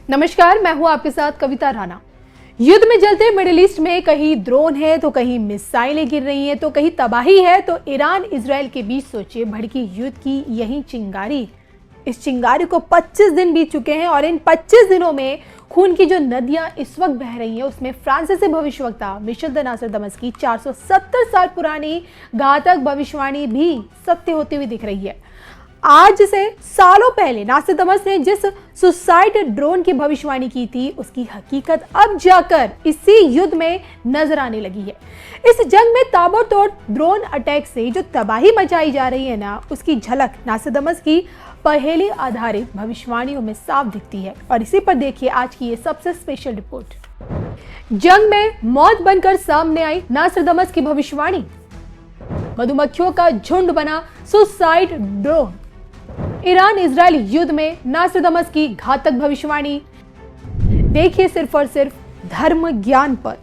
नमस्कार, मैं हूं आपके साथ कविता राणा। युद्ध में जलते मिडिल ईस्ट में कहीं ड्रोन है तो कहीं मिसाइलें गिर रही हैं तो कहीं तबाही है, तो ईरान इजराइल के बीच सोचिए भड़की युद्ध की यही चिंगारी। इस चिंगारी को 25 दिन बीत चुके हैं और इन 25 दिनों में खून की जो नदियां इस वक्त बह रही हैं उसमें फ्रांसीसी भविष्यवक्ता मिशेल नोस्ट्राडामस की 470 साल पुरानी घातक भविष्यवाणी भी सत्य होती हुई दिख रही है। आज से सालों पहले नोस्ट्राडामस ने जिस सुसाइड ड्रोन की भविष्यवाणी की थी उसकी हकीकत अब जाकर इसी युद्ध में नजर आने लगी है। इस जंग में ताबड़तोड़ ड्रोन अटैक से जो तबाही मचाई जा रही है ना, उसकी झलक नोस्ट्राडामस की पहेली आधारित भविष्यवाणियों में साफ दिखती है। और इसी पर देखिए आज की ये सबसे स्पेशल रिपोर्ट। जंग में मौत बनकर सामने आई नोस्ट्राडामस की भविष्यवाणी। मधुमक्खियों का झुंड बना सुसाइड ड्रोन। ईरान इजराइल युद्ध में नोस्ट्राडामस की घातक भविष्यवाणी। देखिए सिर्फ और सिर्फ धर्म ज्ञान पर।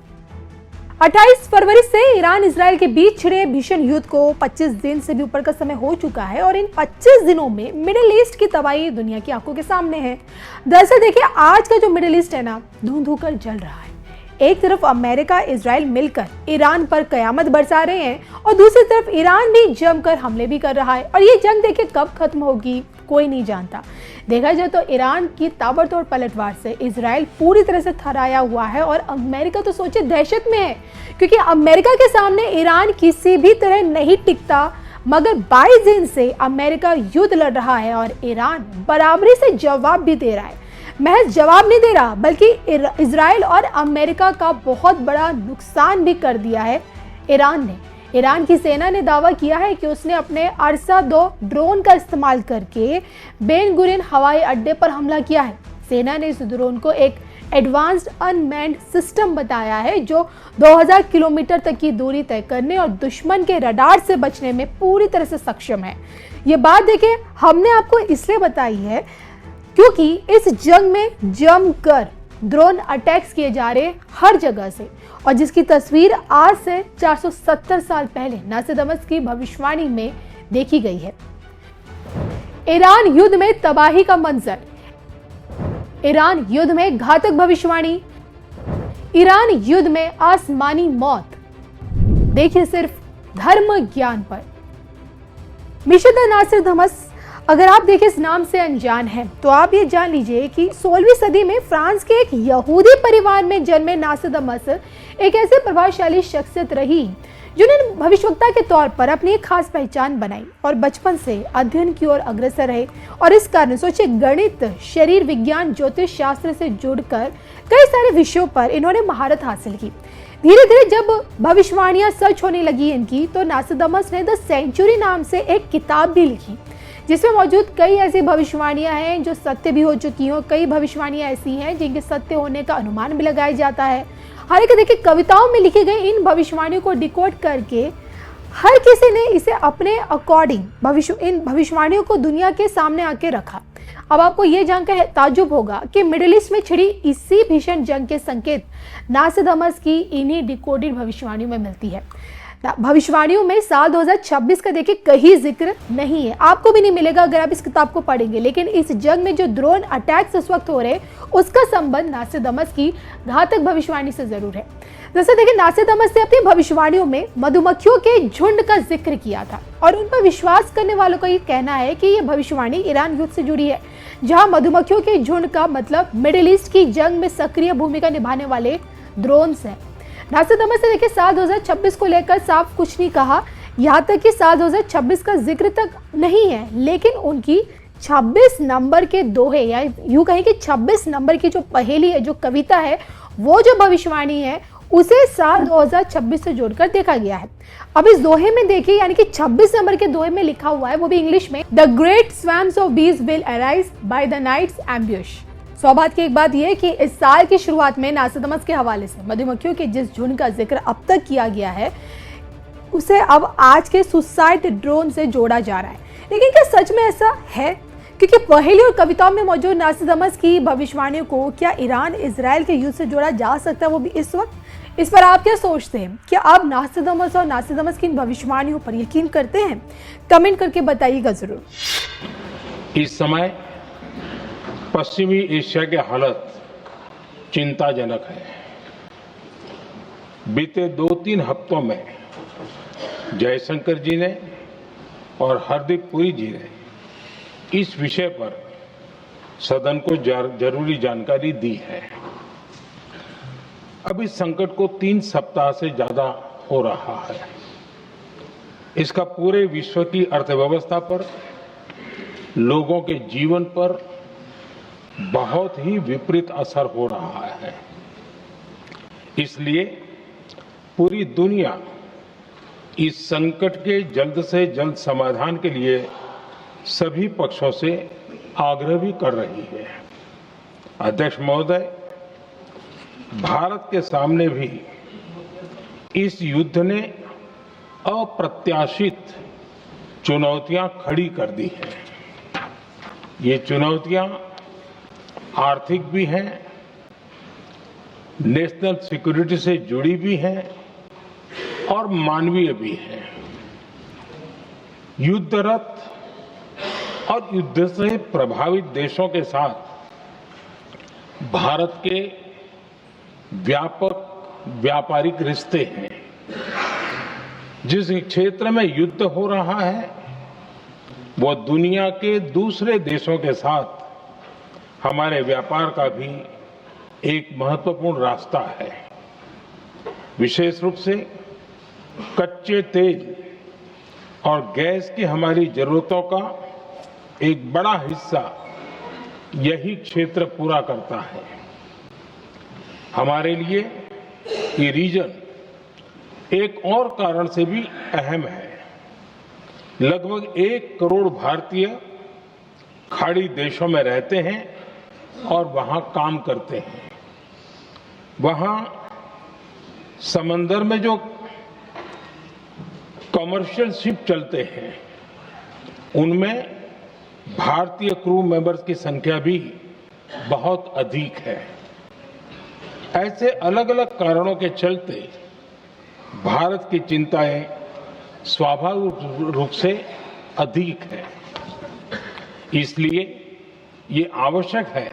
28 फरवरी से ईरान इजराइल के बीच छिड़े भीषण युद्ध को 25 दिन से भी ऊपर का समय हो चुका है और इन 25 दिनों में मिडिल ईस्ट की तबाही दुनिया की आंखों के सामने है। दरअसल देखिए आज का जो मिडिल ईस्ट है ना, धूं धूं कर जल रहा है। एक तरफ अमेरिका इजराइल मिलकर ईरान पर कयामत बरसा रहे हैं और दूसरी तरफ ईरान भी जमकर हमले भी कर रहा है। और ये जंग देखिए कब खत्म होगी कोई नहीं जानता। देखा जाए तो ईरान की ताबड़तोड़ पलटवार से इजराइल पूरी तरह से थराया हुआ है और अमेरिका तो सोचे दहशत में है, क्योंकि अमेरिका के सामने ईरान किसी भी तरह नहीं टिकता। मगर 22 दिन से अमेरिका युद्ध लड़ रहा है और ईरान बराबरी से जवाब भी दे रहा है। महज जवाब नहीं दे रहा बल्कि इजराइल और अमेरिका का बहुत बड़ा नुकसान भी कर दिया है ईरान ने। ईरान की सेना ने दावा किया है कि उसने अपने अरसा-2 ड्रोन का इस्तेमाल करके बेन गुरियन हवाई अड्डे पर हमला किया है। सेना ने इस ड्रोन को एक एडवांस्ड अनमैन्ड सिस्टम बताया है जो 2000 किलोमीटर तक की दूरी तय करने और दुश्मन के रडार से बचने में पूरी तरह से सक्षम है। ये बात देखिए हमने आपको इसलिए बताई है क्योंकि इस जंग में जमकर ड्रोन अटैक्स किए जा रहे हर जगह से, और जिसकी तस्वीर आज से 470 साल पहले नोस्ट्राडामस की भविष्यवाणी में देखी गई है। ईरान युद्ध में तबाही का मंजर। ईरान युद्ध में घातक भविष्यवाणी। ईरान युद्ध में आसमानी मौत। देखिए सिर्फ धर्म ज्ञान पर। मिशेल नोस्ट्राडामस अगर आप देखिए इस नाम से अनजान हैं तो आप ये जान लीजिए कि 16वीं सदी में फ्रांस के एक यहूदी परिवार में जन्मे नोस्ट्राडामस एक ऐसे प्रभावशाली शख्सियत रही जिन्होंने भविष्यवक्ता के तौर पर अपनी एक खास पहचान बनाई और बचपन से अध्ययन की ओर अग्रसर रहे। और इस कारण सोचिए गणित, शरीर विज्ञान, ज्योतिष शास्त्र से जुड़कर कई सारे विषयों पर इन्होंने महारत हासिल की। धीरे धीरे जब भविष्यवाणियां सच होने लगी इनकी, तो नोस्ट्राडामस ने द सेंचुरी नाम से एक किताब भी लिखी जिसमें मौजूद कई ऐसी भविष्यवाणियां हैं जो सत्य भी हो चुकी हैं। कई भविष्यवाणियां ऐसी हैं जिनके सत्य होने का अनुमान भी लगाया जाता है। हालांकि देखिए कविताओं में लिखी गई इन भविष्यवाणियों को डिकोड करके हर किसी ने इसे अपने अकॉर्डिंग इन भविष्यवाणियों को दुनिया के सामने आके रखा। अब आपको ये जानकर ताज्जुब होगा कि मिडिल ईस्ट में छिड़ी इसी भीषण जंग के संकेत नोस्ट्राडामस की इन्हीं डिकोडेड भविष्यवाणियों में मिलती है। भविष्यवाणियों में साल 2026 का देखिए कहीं जिक्र नहीं है, आपको भी नहीं मिलेगा अगर आप इस किताब को पढ़ेंगे। लेकिन इस जंग में जो ड्रोन अटैक्स इस वक्त हो रहे उसका संबंध नोस्ट्राडामस की घातक भविष्यवाणी से जरूर है। जैसे देखिए नोस्ट्राडामस ने अपनी भविष्यवाणियों में मधुमक्खियों के झुंड का जिक्र किया था और उन पर विश्वास करने वालों का ये कहना है कि ये भविष्यवाणी ईरान युद्ध से जुड़ी है, जहां मधुमक्खियों के झुंड का मतलब मिडिल ईस्ट की जंग में सक्रिय भूमिका निभाने वाले ड्रोन्स हैं। नोस्ट्राडामस ने देखिए साल 2026 को लेकर साफ कुछ नहीं कहा, यहाँ तक कि साल 2026 का जिक्र तक नहीं है, लेकिन उनकी 26 नंबर के दोहे या यूं कहें कि 26 नंबर की जो पहेली है, जो कविता है, वो जो भविष्यवाणी है उसे साल 2026 से जोड़कर देखा गया है। अब इस दोहे में देखिए यानी कि 26 नंबर के दोहे में लिखा हुआ है, वो भी इंग्लिश में, the great swarms of bees will arise by the night's ambush. सौभाग्य की एक बात यह है कि इस साल की शुरुआत में नासिदमस के हवाले से मधुमक्खियों के जिस झुंड का जिक्र अब तक किया गया है उसे अब आज के सुसाइड ड्रोन से जोड़ा जा रहा है। लेकिन क्या सच में ऐसा है? क्योंकि पहेली और कविताओं में मौजूद नासिदमस की भविष्यवाणियों को क्या ईरान इजराइल के युद्ध से जोड़ा जा सकता है, वो भी इस वक्त? इस पर आप क्या सोचते हैं? क्या आप नासिदमस और नासिदमस की इन भविष्यवाणियों पर यकीन करते हैं? कमेंट करके बताइएगा जरूर। इस समय पश्चिमी एशिया की हालत चिंताजनक है। बीते 2-3 हफ्तों में जयशंकर जी ने और हरदीप पुरी जी ने इस विषय पर सदन को जरूरी जानकारी दी है। अब इस संकट को 3 सप्ताह से ज्यादा हो रहा है। इसका पूरे विश्व की अर्थव्यवस्था पर, लोगों के जीवन पर बहुत ही विपरीत असर हो रहा है। इसलिए पूरी दुनिया इस संकट के जल्द से जल्द समाधान के लिए सभी पक्षों से आग्रह भी कर रही है। अध्यक्ष महोदय, भारत के सामने भी इस युद्ध ने अप्रत्याशित चुनौतियां खड़ी कर दी हैं। ये चुनौतियां आर्थिक भी हैं, नेशनल सिक्योरिटी से जुड़ी भी हैं और मानवीय भी हैं। युद्धरत और युद्ध से प्रभावित देशों के साथ भारत के व्यापक व्यापारिक रिश्ते हैं। जिस क्षेत्र में युद्ध हो रहा है वो दुनिया के दूसरे देशों के साथ हमारे व्यापार का भी एक महत्वपूर्ण रास्ता है। विशेष रूप से कच्चे तेल और गैस की हमारी जरूरतों का एक बड़ा हिस्सा यही क्षेत्र पूरा करता है। हमारे लिए ये रीजन एक और कारण से भी अहम है। लगभग 1 करोड़ भारतीय खाड़ी देशों में रहते हैं और वहां काम करते हैं। वहां समंदर में जो कमर्शियल शिप चलते हैं उनमें भारतीय क्रू मेंबर्स की संख्या भी बहुत अधिक है। ऐसे अलग अलग कारणों के चलते भारत की चिंताएं स्वाभाविक रूप से अधिक है। इसलिए ये आवश्यक है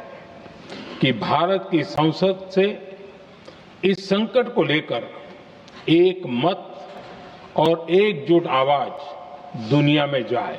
कि भारत की संसद से इस संकट को लेकर एक मत और एकजुट आवाज दुनिया में जाए।